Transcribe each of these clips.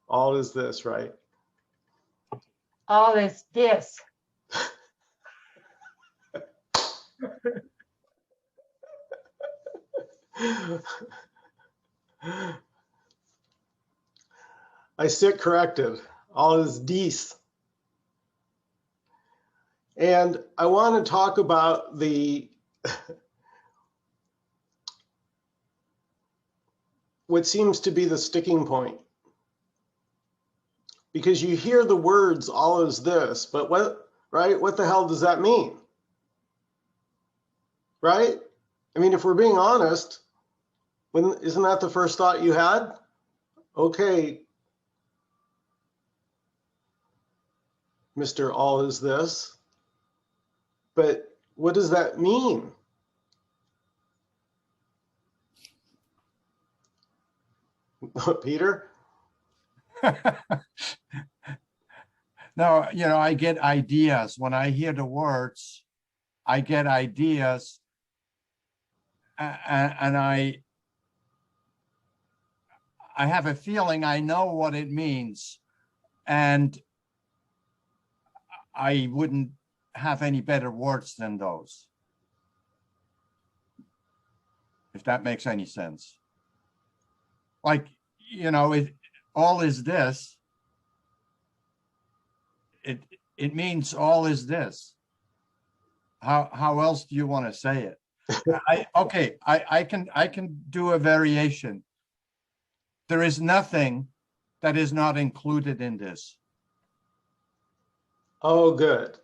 All is this, right? All is this. I sit corrected. All is dies. And I want to talk about the what seems to be the sticking point. Because you hear the words all is this, but what, right? What the hell does that mean? Right? I mean, if we're being honest, isn't that the first thought you had? Okay, Mr. All is this, but what does that mean? Peter? No, you know, I get ideas. When I hear the words, I get ideas, and I have a feeling I know what it means, and I wouldn't have any better words than those, if that makes any sense. Like, you know, all is this. It means all is this. How else do you want to say it? I can do a variation. There is nothing that is not included in this. Oh, good.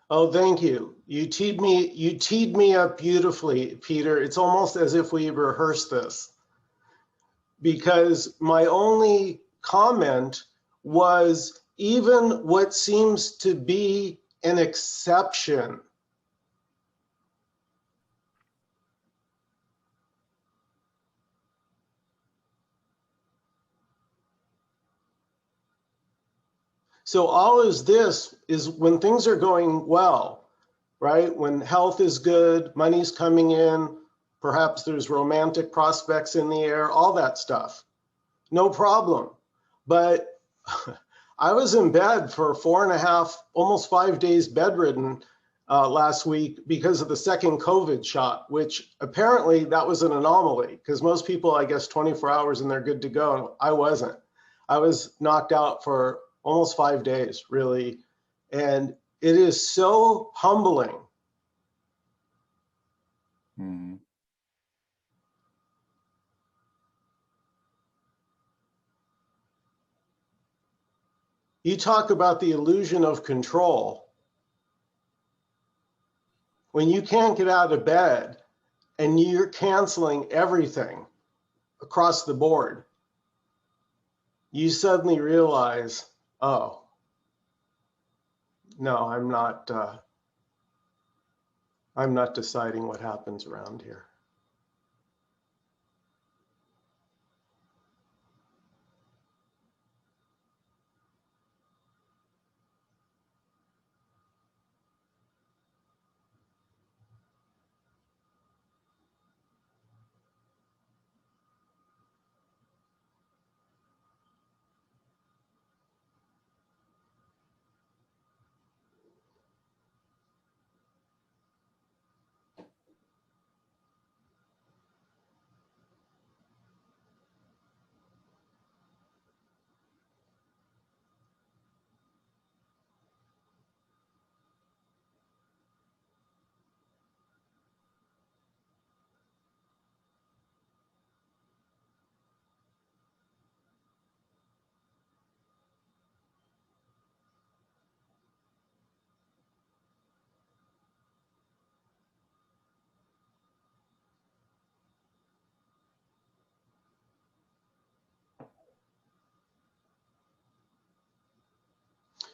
Oh, thank you. You teed me up beautifully, Peter. It's almost as if we rehearsed this. Because my only comment was even what seems to be an exception. So all is this is when things are going well, right? When health is good, money's coming in, perhaps there's romantic prospects in the air, all that stuff. No problem. But I was in bed for 4.5, almost 5 days bedridden last week because of the second COVID shot, which apparently that was an anomaly because most people, I guess, 24 hours and they're good to go. I wasn't. I was knocked out for almost 5 days, really. And it is so humbling. Mm-hmm. You talk about the illusion of control. When you can't get out of bed and you're canceling everything across the board, you suddenly realize, oh, no, I'm not deciding what happens around here.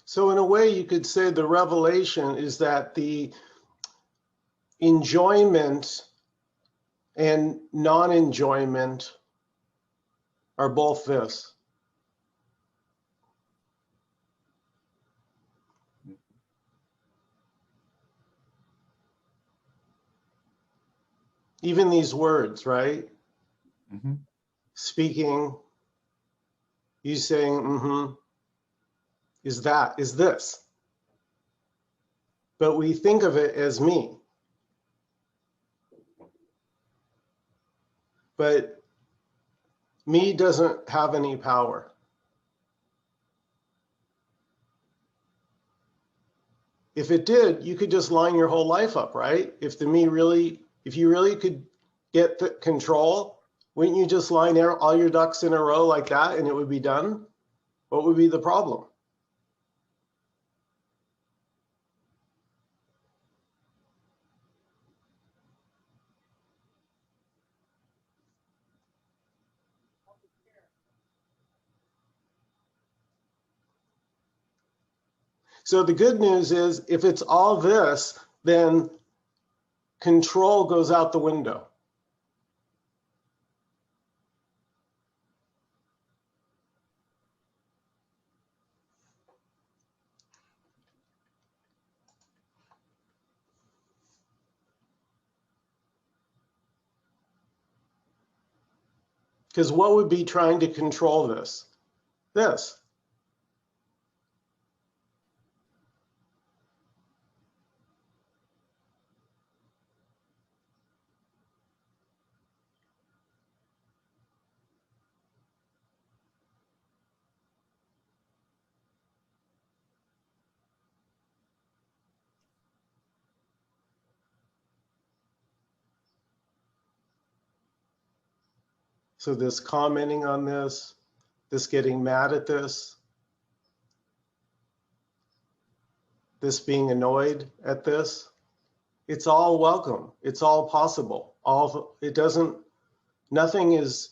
So in a way, you could say the revelation is that the enjoyment and non-enjoyment are both this. Even these words, right? Mm-hmm. Speaking, You saying, mm-hmm, is this. But we think of it as me. But me doesn't have any power. If it did, you could just line your whole life up, right? If you really could get the control, wouldn't you just line all your ducks in a row like that and it would be done? What would be the problem? So the good news is if it's all this, then control goes out the window. Because what would be trying to control this? This. So this commenting on this getting mad at this being annoyed at this, it's all welcome. It's all possible. Nothing is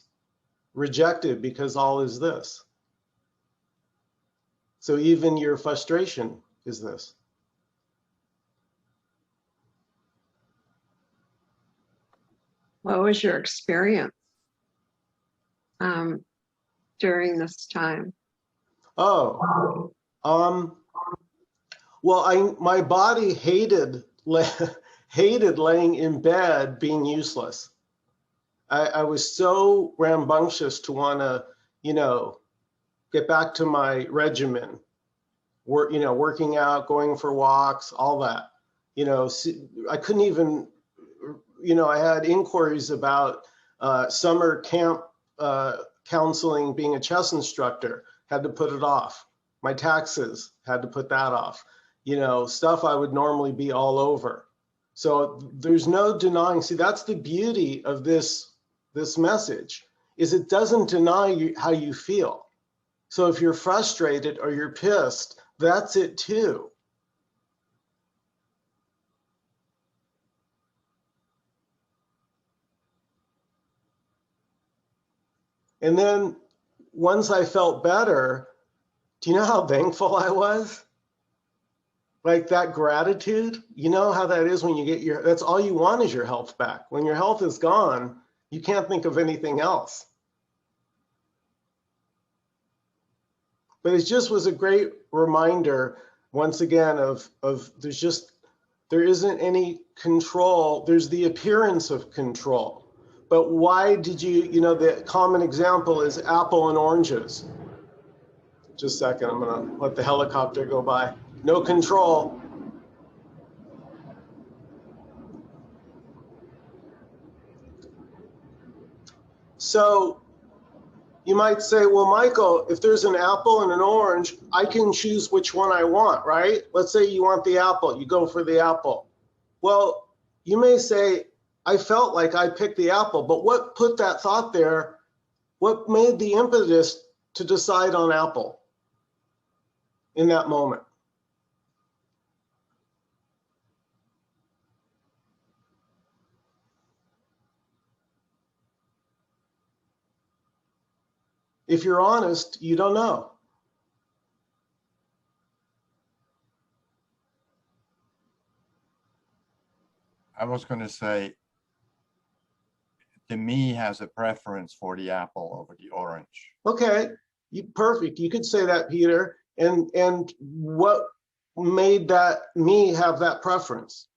rejected because all is this. So even your frustration is this. What was your experience during this time? Oh, well, my body hated laying in bed being useless. I was so rambunctious to want to, get back to my regimen, working out, going for walks, all that. I couldn't even, I had inquiries about summer camp counseling, being a chess instructor, had to put it off. My taxes, had to put that off. Stuff I would normally be all over. So there's no denying. See, that's the beauty of this message, is it doesn't deny you how you feel. So if you're frustrated or you're pissed, that's it too. And then once I felt better, do you know how thankful I was? Like that gratitude, you know how that is when you get that's all you want is your health back. When your health is gone, you can't think of anything else. But it just was a great reminder, once again, of there isn't any control. There's the appearance of control. But why did the common example is apple and oranges. Just a second, I'm gonna let the helicopter go by. No control. So you might say, well, Michael, if there's an apple and an orange, I can choose which one I want, right? Let's say you want the apple, you go for the apple. Well, you may say, I felt like I picked the apple, but what put that thought there? What made the impetus to decide on apple in that moment? If you're honest, you don't know. I was going to say, the me has a preference for the apple over the orange. Okay, perfect. You could say that, Peter. And what made that me have that preference?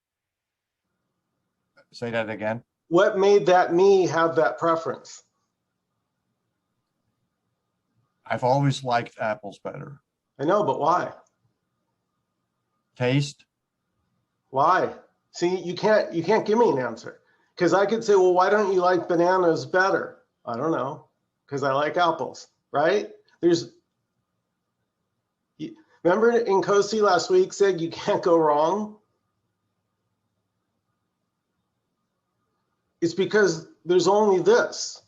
Say that again. What made that me have that preference? I've always liked apples better. I know, but why? Taste? Why? See, you can't give me an answer. Because I could say, well, why don't you like bananas better? I don't know. Because I like apples, right? Remember Nkosi last week said you can't go wrong? It's because there's only this.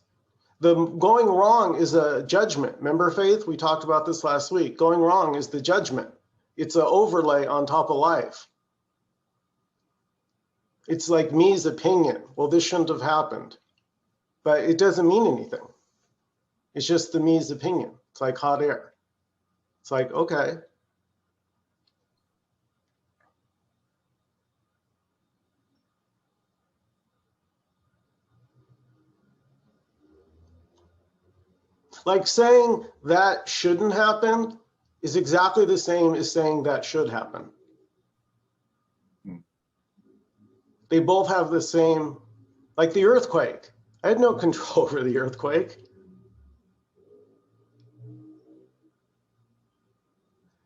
The going wrong is a judgment. Remember, Faith? We talked about this last week. Going wrong is the judgment. It's an overlay on top of life. It's like me's opinion. Well, this shouldn't have happened. But it doesn't mean anything. It's just the me's opinion. It's like hot air. It's like, okay. Like saying that shouldn't happen is exactly the same as saying that should happen. They both have the same, like the earthquake. I had no control over the earthquake.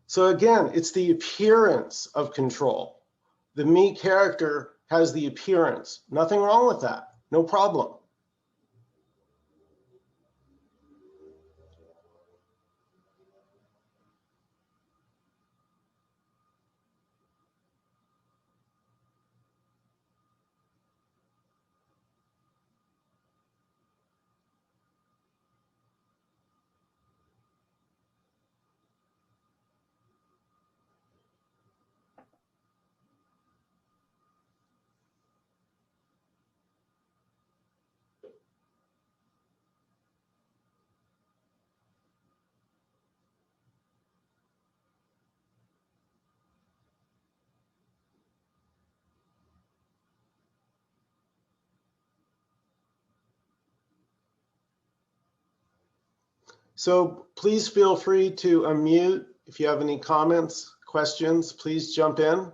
So again, it's the appearance of control. The me character has the appearance. Nothing wrong with that. No problem. So please feel free to unmute. If you have any comments, questions, please jump in.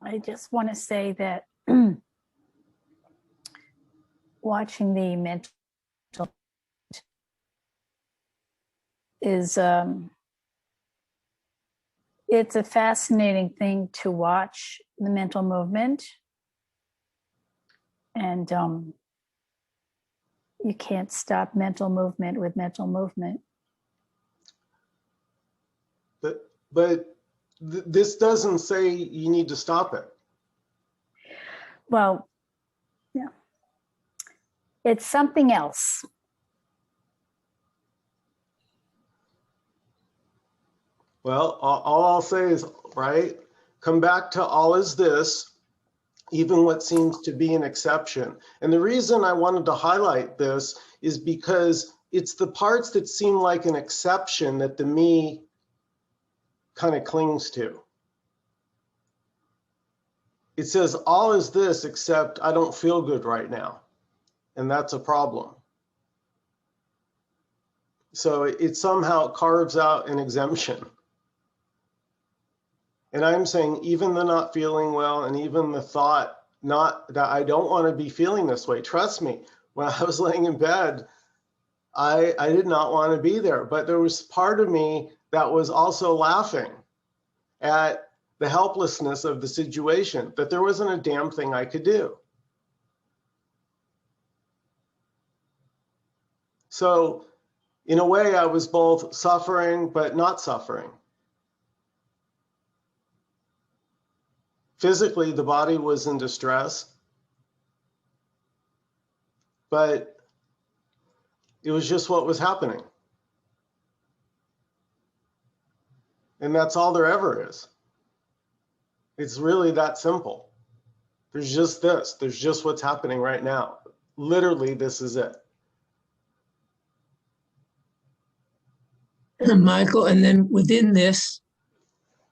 I just want to say that watching the mental is it's a fascinating thing to watch, the mental movement, and you can't stop mental movement with mental movement. But this doesn't say you need to stop it. Well, yeah, it's something else. Well, all I'll say is, right, come back to all is this, even what seems to be an exception. And the reason I wanted to highlight this is because it's the parts that seem like an exception that the me kind of clings to. It says all is this except I don't feel good right now. And that's a problem. So it somehow carves out an exemption. And I'm saying even the not feeling well and even the thought not that I don't want to be feeling this way. Trust me, when I was laying in bed, I did not want to be there. But there was part of me that was also laughing at the helplessness of the situation, that there wasn't a damn thing I could do. So in a way, I was both suffering, but not suffering. Physically, the body was in distress, but it was just what was happening. And that's all there ever is. It's really that simple. There's just this. There's just what's happening right now. Literally, this is it. Michael, and then within this,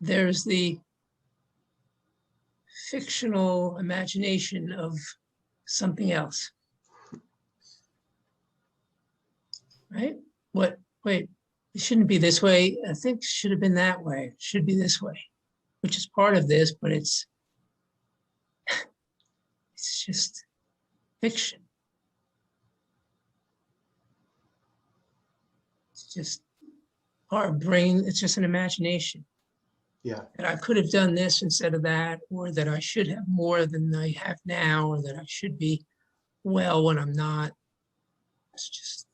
there's the fictional imagination of something else. Right? What, wait, it shouldn't be this way. I think it should have been that way. It should be this way, which is part of this, but it's just fiction. It's just our brain, it's just an imagination. Yeah. That I could have done this instead of that, or that I should have more than I have now, or that I should be well when I'm not. It's just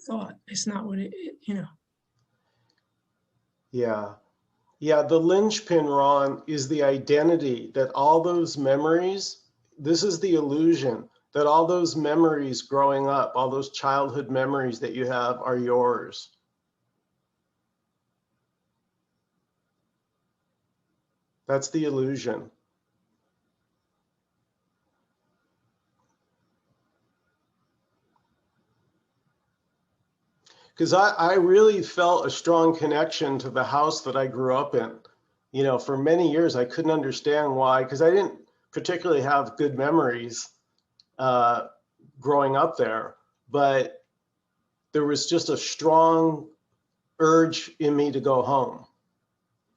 thought. It's not what you know. Yeah. Yeah. The linchpin, Ron, is the identity that all those memories, this is the illusion that all those memories growing up, all those childhood memories that you have are yours. That's the illusion. Because I really felt a strong connection to the house that I grew up in. You know, for many years, I couldn't understand why, because I didn't particularly have good memories growing up there. But there was just a strong urge in me to go home.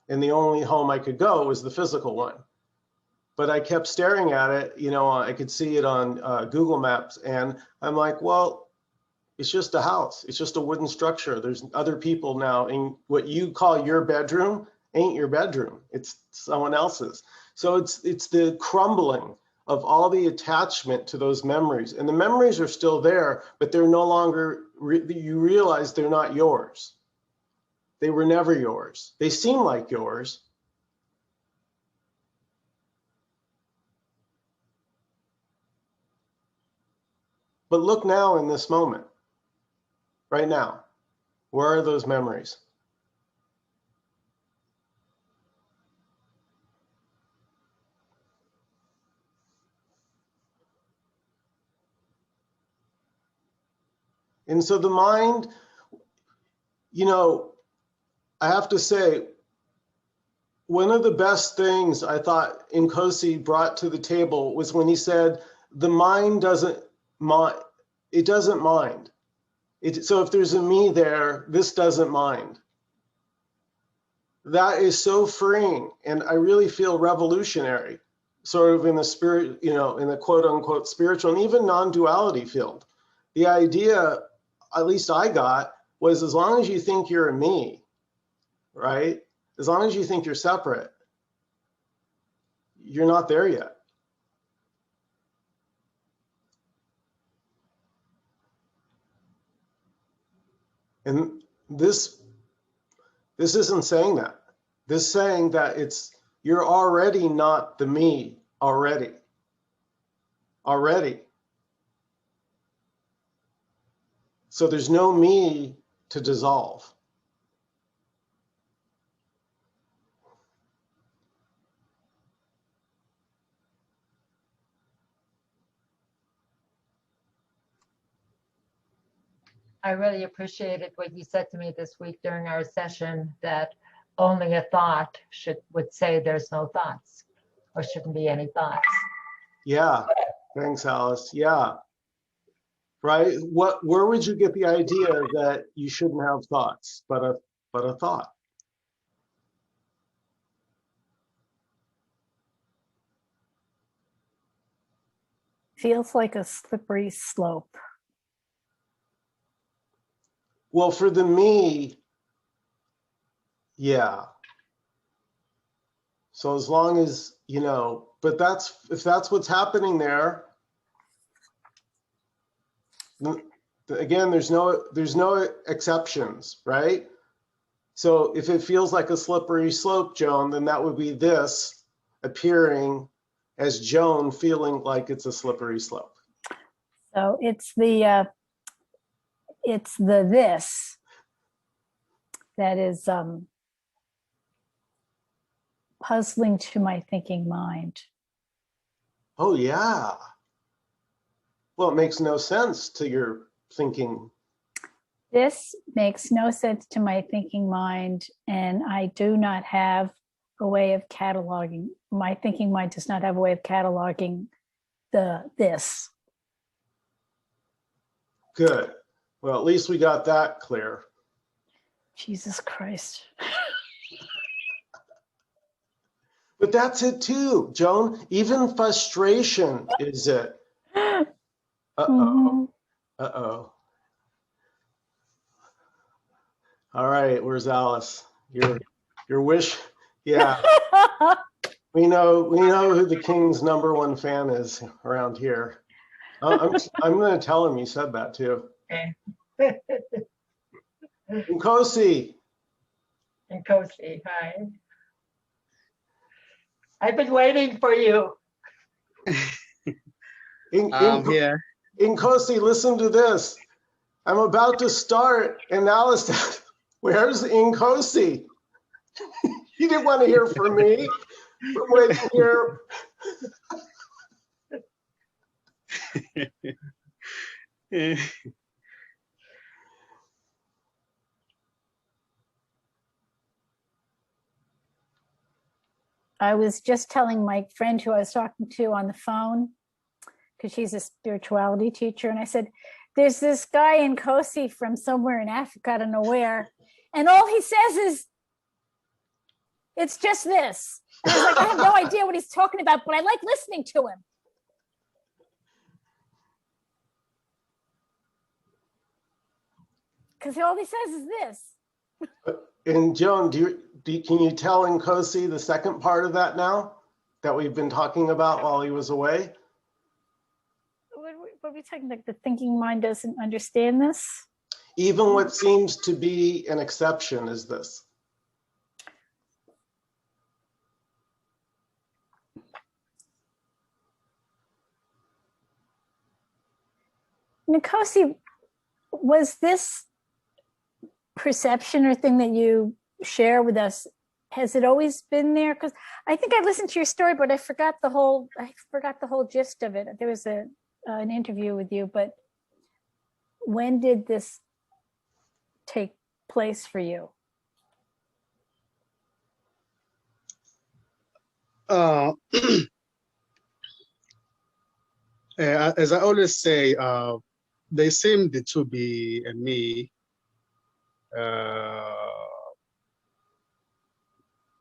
And the only home I could go was the physical one. But I kept staring at it, you know, I could see it on Google Maps. And I'm like, well, it's just a house. It's just a wooden structure. There's other people now, and what you call your bedroom ain't your bedroom. It's someone else's. So it's the crumbling of all the attachment to those memories. And the memories are still there, but they're no longer, you realize they're not yours. They were never yours. They seem like yours. But look now in this moment. Right now, where are those memories? And so the mind, you know, I have to say, one of the best things I thought Nkosi brought to the table was when he said, the mind doesn't mind, it doesn't mind. So if there's a me there, this doesn't mind. That is so freeing. And I really feel revolutionary, sort of in the spirit, you know, in the quote unquote spiritual and even non-duality field. The idea, at least I got, was as long as you think you're a me, right? As long as you think you're separate, you're not there yet. And this isn't saying that. This is saying that you're already not the me already. So there's no me to dissolve. I really appreciated what you said to me this week during our session, that only a thought would say there's no thoughts, or shouldn't be any thoughts. Yeah, thanks, Alice. Yeah, right. Where would you get the idea that you shouldn't have thoughts, but a thought? Feels like a slippery slope. Well, for the me, yeah. So as long as, you know, but if that's what's happening there, again, there's no exceptions, right? So if it feels like a slippery slope, Joan, then that would be this appearing as Joan feeling like it's a slippery slope. So it's the this that is puzzling to my thinking mind. Oh yeah. Well, it makes no sense to your thinking This makes no sense to my thinking mind, and I do not have a way of cataloging. My thinking mind does not have a way of cataloging this. Good. Well, at least we got that clear. Jesus Christ. But that's it too, Joan. Even frustration is it. Uh-oh. Uh-oh. All right, where's Alice? Your wish. Yeah. We know who the king's #1 fan is around here. I'm going to tell him you said that too. Okay. Nkosi. Nkosi, hi. I've been waiting for you. Here. Nkosi, listen to this. I'm about to start, and Alice said, "Where's Nkosi?" He didn't want to hear from me. From waiting here. I was just telling my friend who I was talking to on the phone, because she's a spirituality teacher, and I said, there's this guy in Nkosi from somewhere in Africa, I don't know where, and all he says is, it's just this. And I was like, I have no idea what he's talking about, but I like listening to him. Because all he says is this. And Joan, can you tell Nkosi the second part of that now that we've been talking about while he was away? What are we talking about? The thinking mind doesn't understand this? Even what seems to be an exception is this. Nkosi, was this perception or thing that you share with us, has it always been there? Because I think I listened to your story, but I forgot the whole gist of it. There was an interview with you, but when did this take place for you? As I always say, they seemed to be me.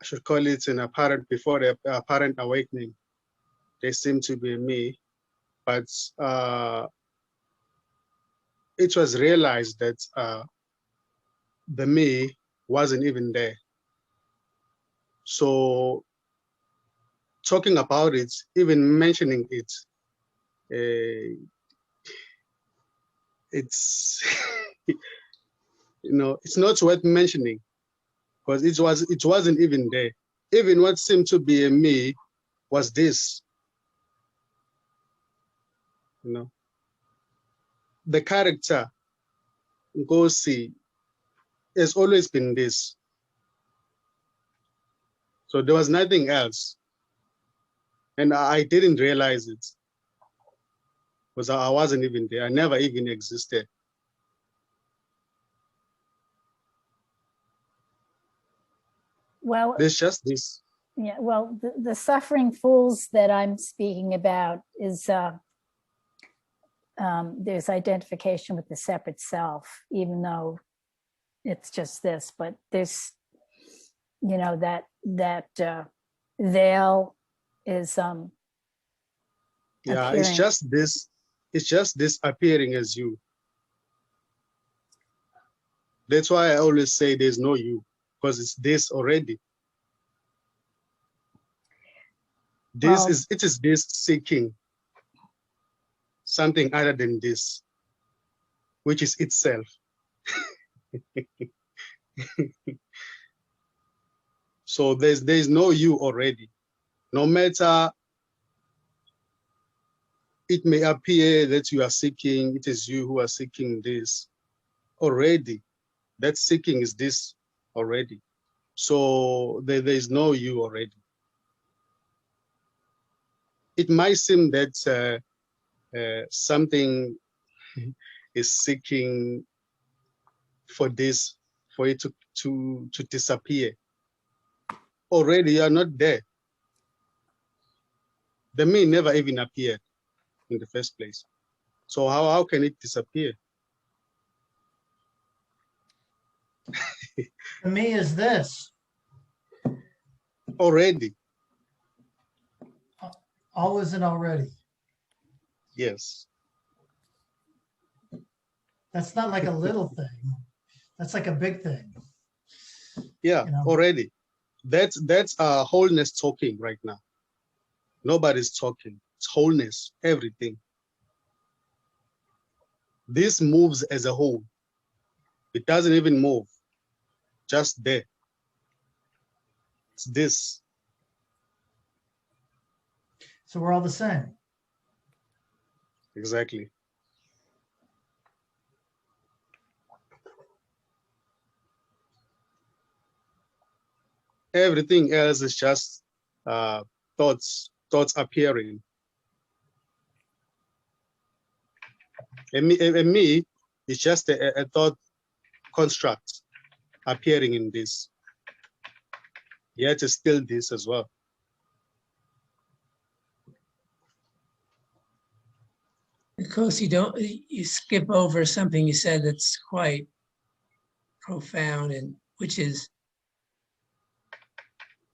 I should call it an apparent, before the apparent awakening. They seem to be me, but it was realized that the me wasn't even there. So talking about it, even mentioning it, it's it's not worth mentioning, because it wasn't even there. Even what seemed to be a me was this. The character Nkosi has always been this. So there was nothing else, and I didn't realize it because I wasn't even there. I never even existed. Well, There's just this. Yeah, well, the suffering fools that I'm speaking about is there's identification with the separate self, even though it's just this, but there's, that veil is Yeah, appearing. it's just this appearing as you. That's why I always say there's no you, because it's this already. It is this seeking something other than this, which is itself. So there's no you already. No matter it may appear that you are seeking, it is you who are seeking this already. That seeking is this already. So there is no you already. It might seem that something is seeking for this, for it to disappear. Already you are not there. The me never even appeared in the first place. So how can it disappear? The me is this. Already, All isn't already. yes. That's not like a little thing. That's like a big thing. Yeah, You know? already. That's wholeness talking right now. Nobody's talking. It's wholeness, everything. This moves as a whole. It doesn't even move, just there. It's this. So we're all the same. Exactly. Everything else is just thoughts appearing. And me is just a thought construct appearing in this. Yet it's still this as well. Because you skip over something you said that's quite profound, and which is,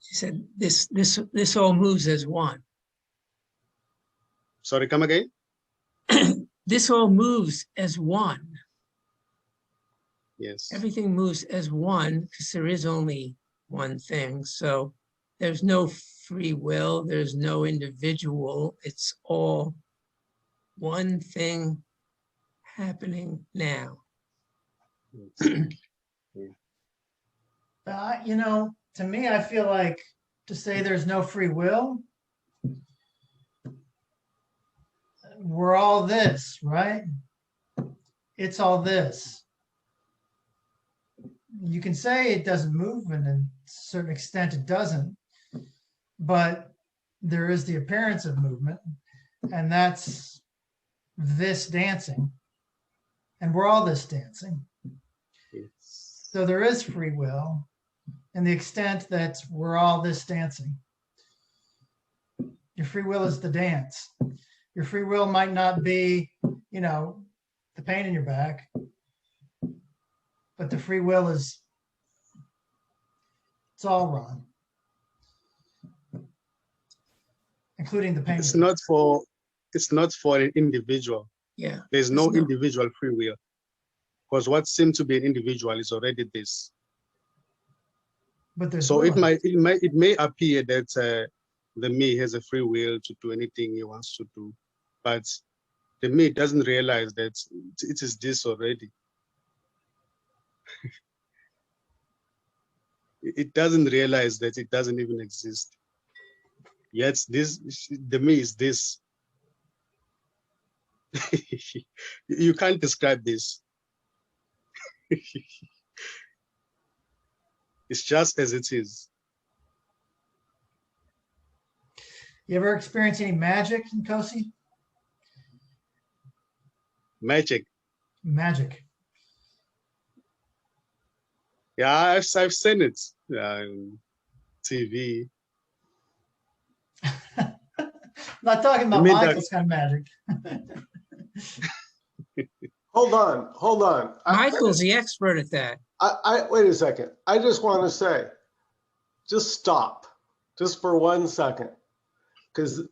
you said this all moves as one. Sorry, come again? This all moves as one. Yes. Everything moves as one because there is only one thing. So there's no free will, there's no individual. It's all one thing happening now. You know, to me, I feel like to say there's no free will, we're all this, right? It's all this. You can say it doesn't move, and in a certain extent it doesn't, but there is the appearance of movement, and that's this dancing, and we're all this dancing. So there is free will in the extent that we're all this dancing. Your free will is the dance. Your free will might not be, you know, the pain in your back, but the free will is, it's all wrong, including the pain. It's not for an individual. Yeah. There's no individual free will. Because what seems to be an individual is already this. But there's so it willing. may appear that the me has a free will to do anything he wants to do, but the me doesn't realize that it is this already. It doesn't realize that it doesn't even exist. Yet this, the me is this. You can't describe this. It's just as it is. You ever experience any magic, Nkosi? Magic. Magic. Yeah, I've seen it. TV. Not talking about Michael's kind of magic. Hold on. Michael's the expert at that. I wait a second. I just want to say, just stop, just for 1 second, because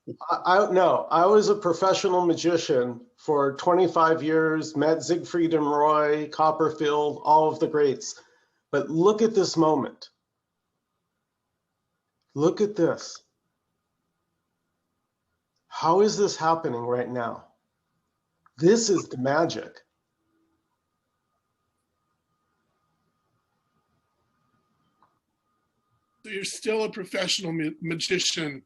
I was a professional magician for 25 years. Met Siegfried and Roy, Copperfield, all of the greats. But look at this moment. Look at this. How is this happening right now? This is the magic. So you're still a professional magician.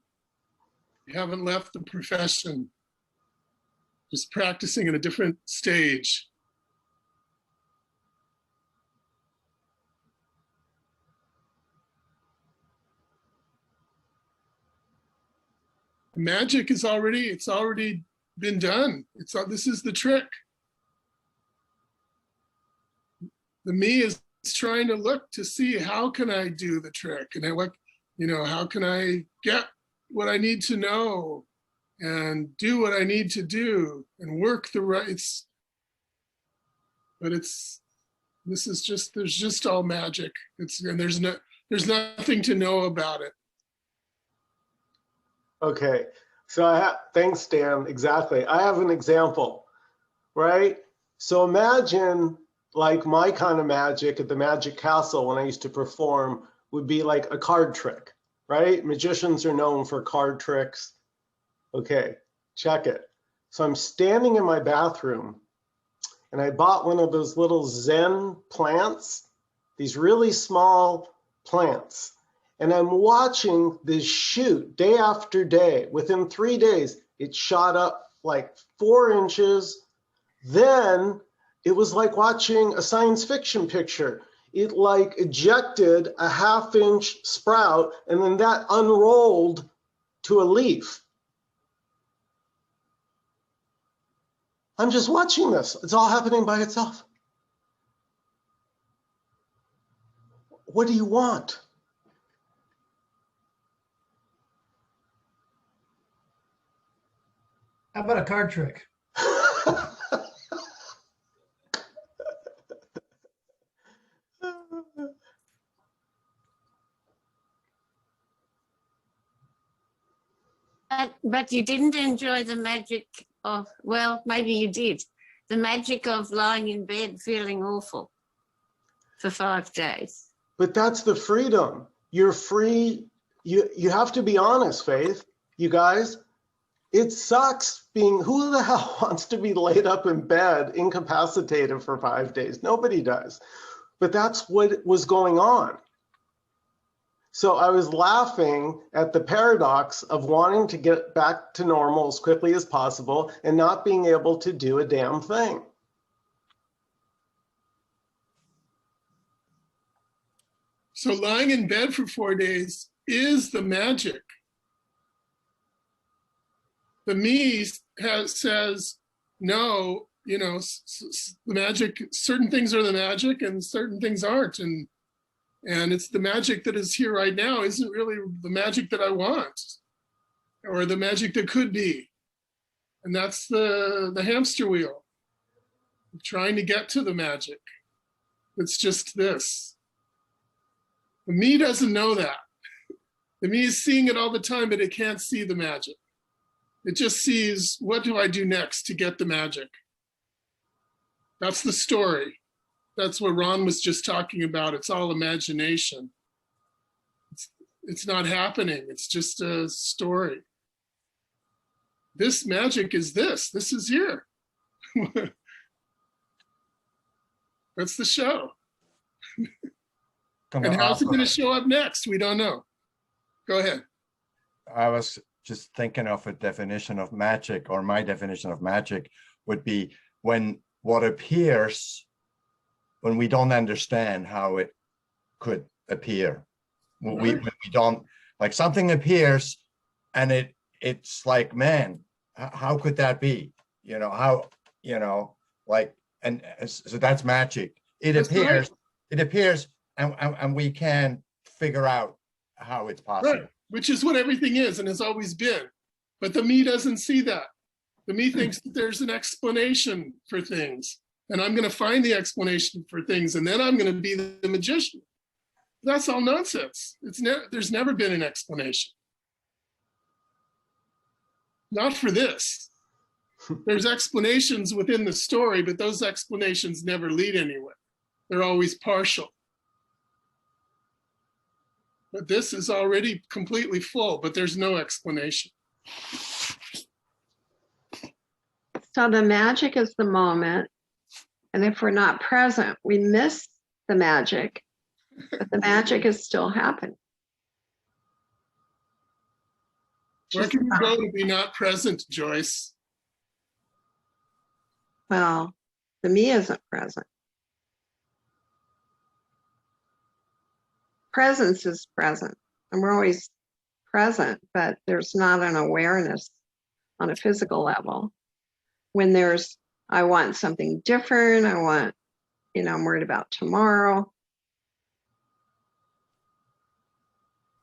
You haven't left the profession. Just practicing in a different stage. Magic is it's already been done. This is the trick. The me is trying to look to see how can I do the trick, and how can I get what I need to know and do what I need to do and work the right. There's just all magic. And there's nothing to know about it. Okay, so thanks, Dan. Exactly. I have an example, right? So imagine like my kind of magic at the Magic Castle when I used to perform would be like a card trick, right? Magicians are known for card tricks. Okay, check it. So I'm standing in my bathroom and I bought one of those little Zen plants, these really small plants. And I'm watching this shoot day after day. Within 3 days, it shot up like 4 inches. Then it was like watching a science fiction picture. It like ejected a 1/2 inch sprout and then that unrolled to a leaf. I'm just watching this. It's all happening by itself. What do you want? How about a card trick? But you didn't enjoy the magic of, well, maybe you did, the magic of lying in bed feeling awful for 5 days. But that's the freedom. You're free. You have to be honest, Faith, you guys. It sucks being, who the hell wants to be laid up in bed, incapacitated for 5 days? Nobody does. But that's what was going on. So I was laughing at the paradox of wanting to get back to normal as quickly as possible and not being able to do a damn thing. So lying in bed for 4 days is the magic. The me says, no, the magic, certain things are the magic and certain things aren't. And it's the magic that is here right now isn't really the magic that I want or the magic that could be. And that's the hamster wheel, trying to get to the magic. It's just this. The me doesn't know that. The me is seeing it all the time, but it can't see the magic. It just sees, what do I do next to get the magic? That's the story. That's what Ron was just talking about. It's all imagination. It's not happening. It's just a story. This magic is this. This is here. That's the show. And how's it going to show up next? We don't know. Go ahead. I was just thinking of a definition of magic, or my definition of magic would be when what appears, when we don't understand how it could appear. When we don't, like something appears and it's like, man, how could that be? How, like, and so that's magic. It appears and we can figure out how it's possible. Right. Which is what everything is and has always been. But the me doesn't see that. The me thinks that there's an explanation for things. And I'm going to find the explanation for things. And then I'm going to be the magician. That's all nonsense. There's never been an explanation. Not for this. There's explanations within the story, but those explanations never lead anywhere. They're always partial. But this is already completely full, but there's no explanation. So the magic is the moment. And if we're not present, we miss the magic, but the magic is still happening. Where can you go to be not present, Joyce? Well, the me isn't present. Presence is present, and we're always present, but there's not an awareness on a physical level. When there's, I want something different, I want I'm worried about tomorrow.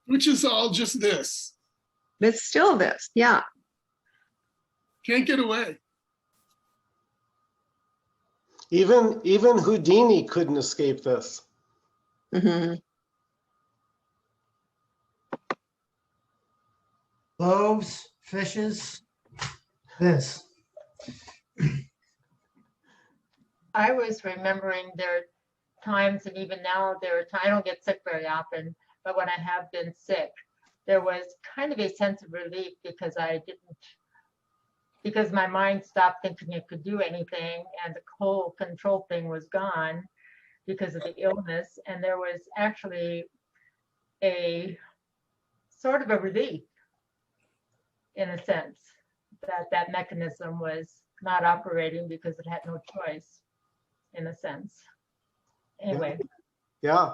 Which is all just this. But still this, yeah. Can't get away. Even Houdini couldn't escape this. Mhm. Loaves, fishes, this. I was remembering there are times, and even now there are times, I don't get sick very often, but when I have been sick, there was kind of a sense of relief because because my mind stopped thinking it could do anything, and the whole control thing was gone because of the illness. And there was actually a sort of a relief, in a sense, that that mechanism was not operating because it had no choice, in a sense. Anyway. Yeah.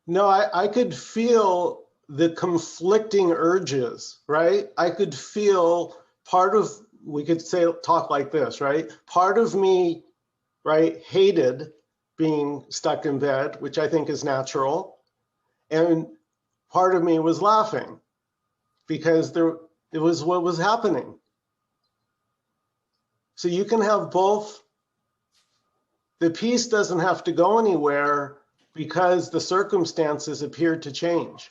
No, I could feel the conflicting urges, right? I could feel we could talk like this, right? Part of me, right, hated being stuck in bed, which I think is natural. And part of me was laughing because it was what was happening. So you can have both. The peace doesn't have to go anywhere because the circumstances appear to change.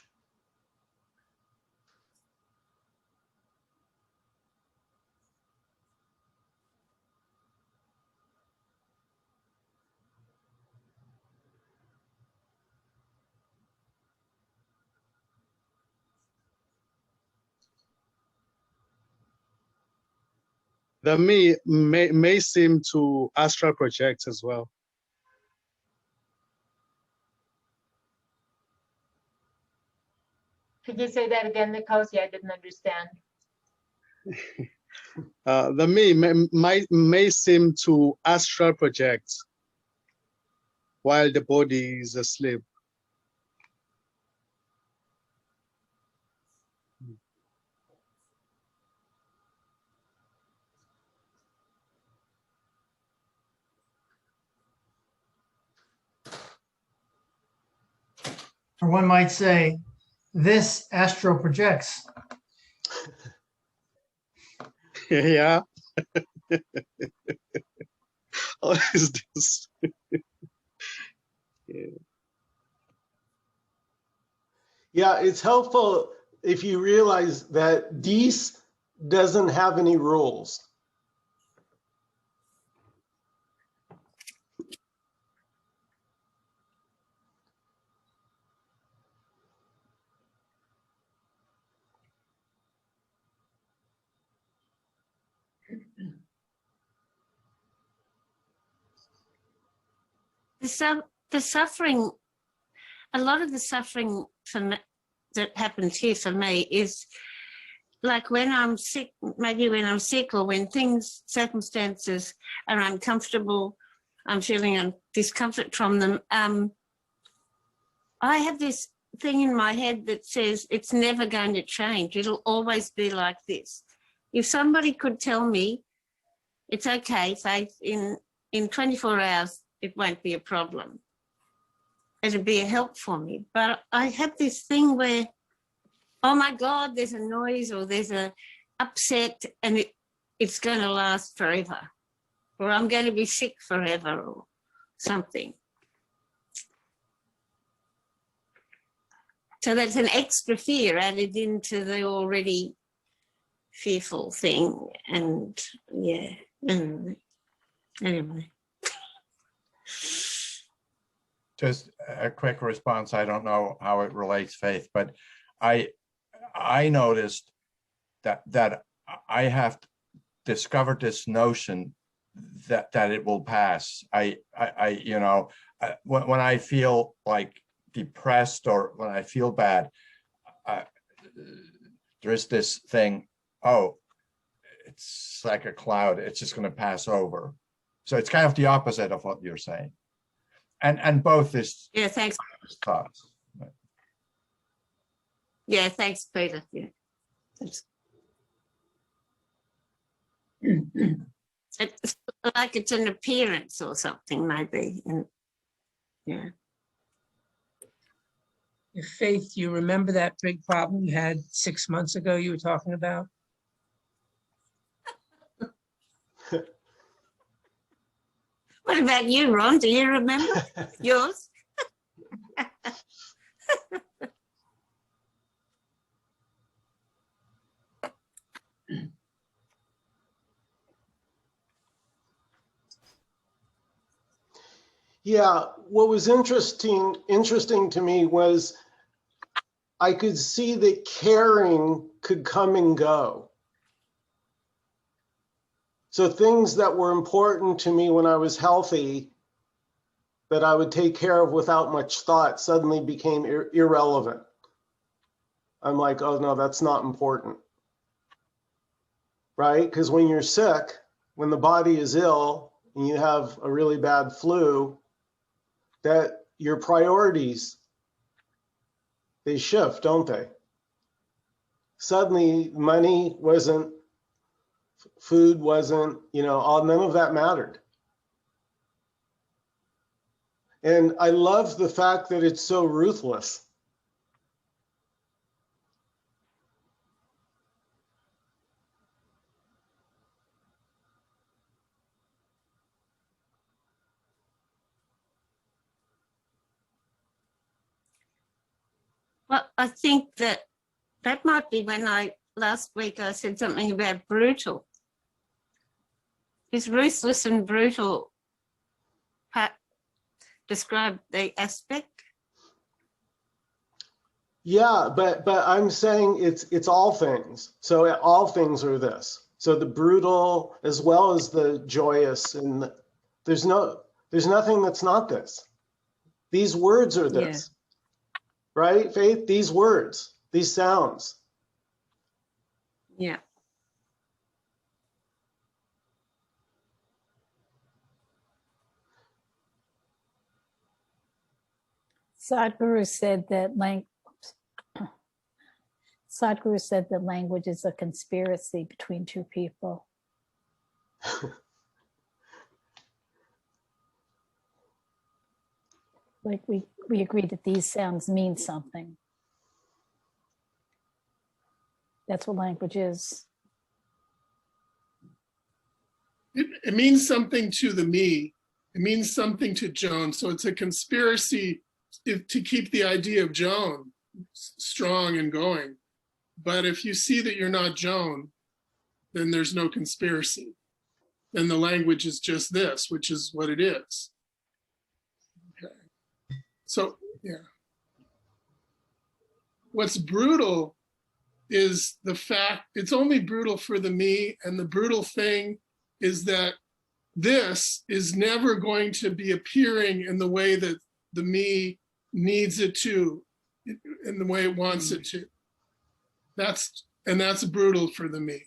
The me may seem to astral project as well. Could you say that again, Nkosi? I didn't understand. The me may seem to astral project while the body is asleep. Or one might say, this astral projects. Yeah. What is this? Yeah, it's helpful if you realize that Dees doesn't have any rules. The suffering, a lot of the suffering that happens here for me is like when I'm sick, maybe when I'm sick or when circumstances are uncomfortable, I'm feeling discomfort from them. I have this thing in my head that says it's never going to change. It'll always be like this. If somebody could tell me it's okay, Faith, in 24 hours, it won't be a problem. It'd be a help for me. But I have this thing where, oh my God, there's a noise or there's a upset and it's going to last forever, or I'm going to be sick forever or something. So that's an extra fear added into the already fearful thing. And yeah, anyway. Just a quick response. I don't know how it relates, Faith, but I noticed that I have discovered this notion that it will pass. When I feel like depressed or when I feel bad, there's this thing, oh, it's like a cloud, it's just going to pass over. So it's kind of the opposite of what you're saying. And both is thanks. Thoughts. Yeah, thanks, Peter. Yeah. Thanks. It's like it's an appearance or something, maybe. And Yeah. Faith, you remember that big problem you had 6 months ago you were talking about? What about you, Ron? Do you remember yours? Yeah, what was interesting to me was I could see that caring could come and go. So things that were important to me when I was healthy that I would take care of without much thought suddenly became irrelevant. I'm like, oh no, that's not important. Right? Because when you're sick, when the body is ill and you have a really bad flu, that your priorities, they shift, don't they? Suddenly money wasn't, food wasn't, none of that mattered. And I love the fact that it's so ruthless. Well, I think that might be when last week I said something about brutal. Is ruthless and brutal describe the aspect? Yeah, but I'm saying it's all things. So all things are this. So the brutal as well as the joyous, and there's nothing that's not this. These words are this. Right, Faith? These words, these sounds. Yeah. Sadhguru said that language is a conspiracy between two people. Like we agree that these sounds mean something. That's what language is. It means something to the me. It means something to Joan. So it's a conspiracy to keep the idea of Joan strong and going. But if you see that you're not Joan, then there's no conspiracy. Then the language is just this, which is what it is. Okay. So, yeah. What's brutal is the fact, it's only brutal for the me, and the brutal thing is that this is never going to be appearing in the way that the me needs it to, in the way it wants it to. That's brutal for the me.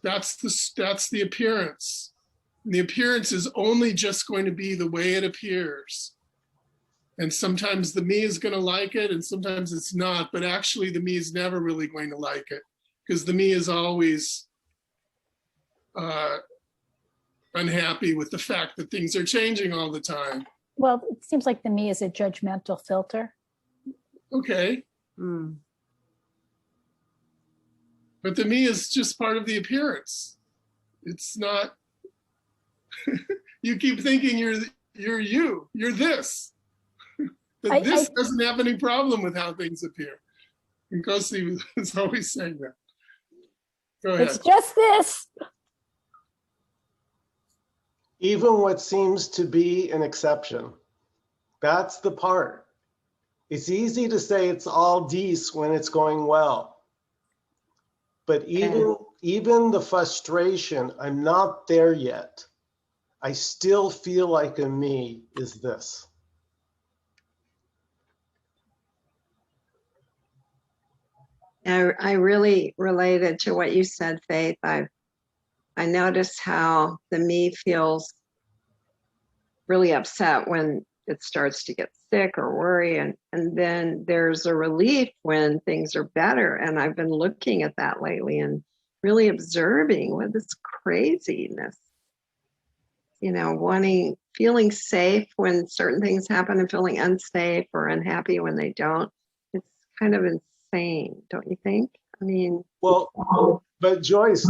That's the appearance. And the appearance is only just going to be the way it appears. And sometimes the me is going to like it and sometimes it's not, but actually the me is never really going to like it because the me is always unhappy with the fact that things are changing all the time. Well, it seems like the me is a judgmental filter. Okay. But the me is just part of the appearance. It's not, you keep thinking you're this. But this doesn't have any problem with how things appear. Nkosi is always saying that. Go ahead. It's just this. Even what seems to be an exception. That's the part. It's easy to say it's all dies when it's going well. But even the frustration, I'm not there yet. I still feel like a me is this. I really related to what you said, Faith. I noticed how the me feels really upset when it starts to get sick or worry, and then there's a relief when things are better. And I've been looking at that lately and really observing what this craziness. you know, feeling safe when certain things happen and feeling unsafe or unhappy when they don't. It's kind of insane, don't you think? I mean, Well, but Joyce,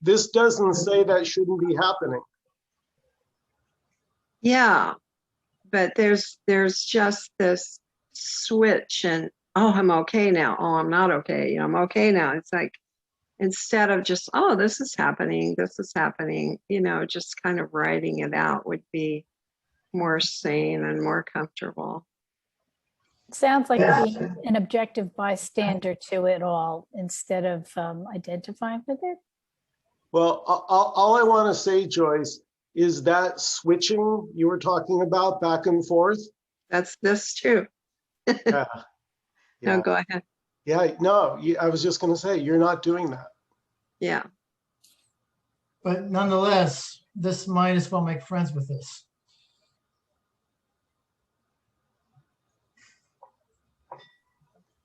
this doesn't say that shouldn't be happening. yeah, but there's just this switch and, oh, I'm okay now. Oh, I'm not okay. You know, I'm okay now. It's like, instead of just, oh, this is happening, you know, just kind of writing it out would be more sane and more comfortable. Sounds like being an objective bystander to it all instead of identifying with it. Well, all I want to say, Joyce, is that switching you were talking about back and forth. That's this too. Yeah. No, go ahead. Yeah, no, I was just going to say, you're not doing that. Yeah. But nonetheless, this might as well make friends with this.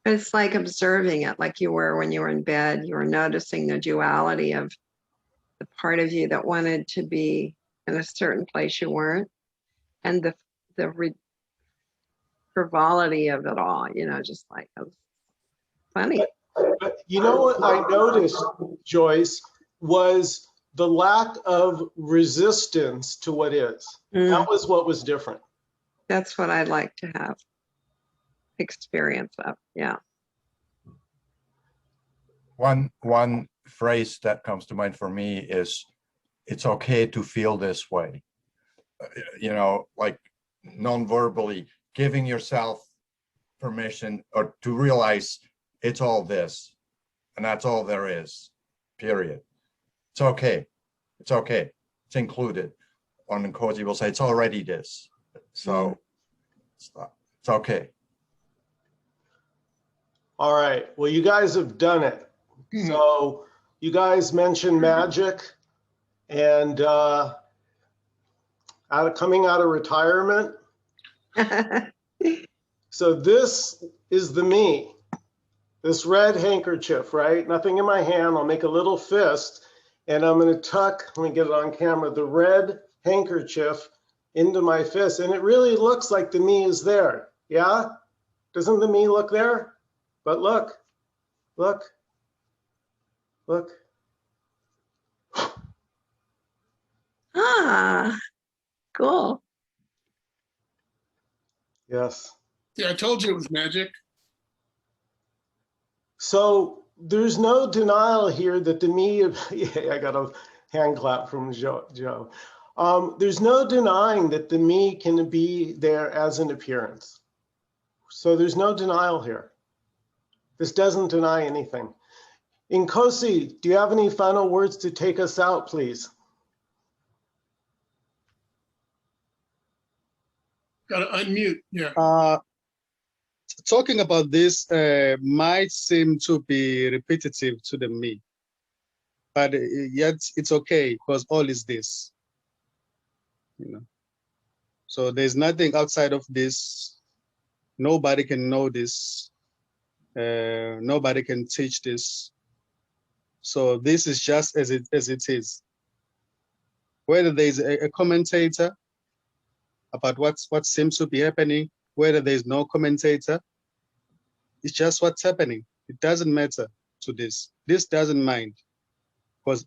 It's like observing it like you were when you were in bed. You were noticing the duality of the part of you that wanted to be in a certain place you weren't, and the frivolity of it all, you know, just like, it was funny. But you know what I noticed, Joyce, was the lack of resistance to what is. That was what was different. That's what I'd like to have experience of. Yeah. One phrase that comes to mind for me is, it's okay to feel this way. You know, like non-verbally giving yourself permission or to realize it's all this and that's all there is, period. It's okay. It's okay. It's included. Or Nkosi will say it's already this. So it's okay. All right. Well, you guys have done it. So you guys mentioned magic and coming out of retirement. So this is the me. This red handkerchief, right? Nothing in my hand. I'll make a little fist and I'm going to tuck, let me get it on camera, the red handkerchief into my fist. And it really looks like the me is there. Yeah? Doesn't the me look there? But look, look, look. Ah, cool. Yes. Yeah, I told you it was magic. So there's no denial here that the me, yeah, I got a hand clap from Joe. There's no denying that the me can be there as an appearance. So there's no denial here. This doesn't deny anything. Nkosi, do you have any final words to take us out, please? Gotta unmute, yeah. Talking about this might seem to be repetitive to the me, but yet it's okay because all is this, you know. So there's nothing outside of this. Nobody can know this. Nobody can teach this. So this is just as it is. Whether there's a commentator about what seems to be happening, whether there's no commentator, it's just what's happening. It doesn't matter to this. This doesn't mind because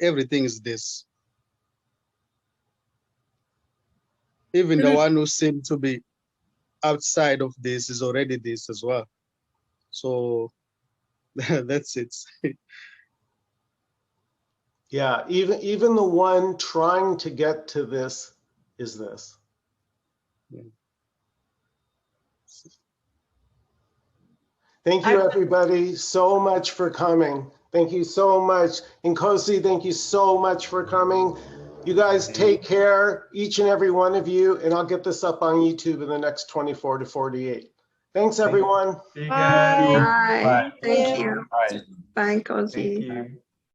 everything is this. Even the one who seems to be outside of this is already this as well. So that's it. Yeah, even the one trying to get to this is this. Yeah. Thank you, everybody, so much for coming. Thank you so much. Nkosi, thank you so much for coming. You guys take care, each and every one of you, and I'll get this up on YouTube in the next 24 to 48. Thanks, everyone. Bye. Thank you. Bye. Bye, Nkosi. Thank you.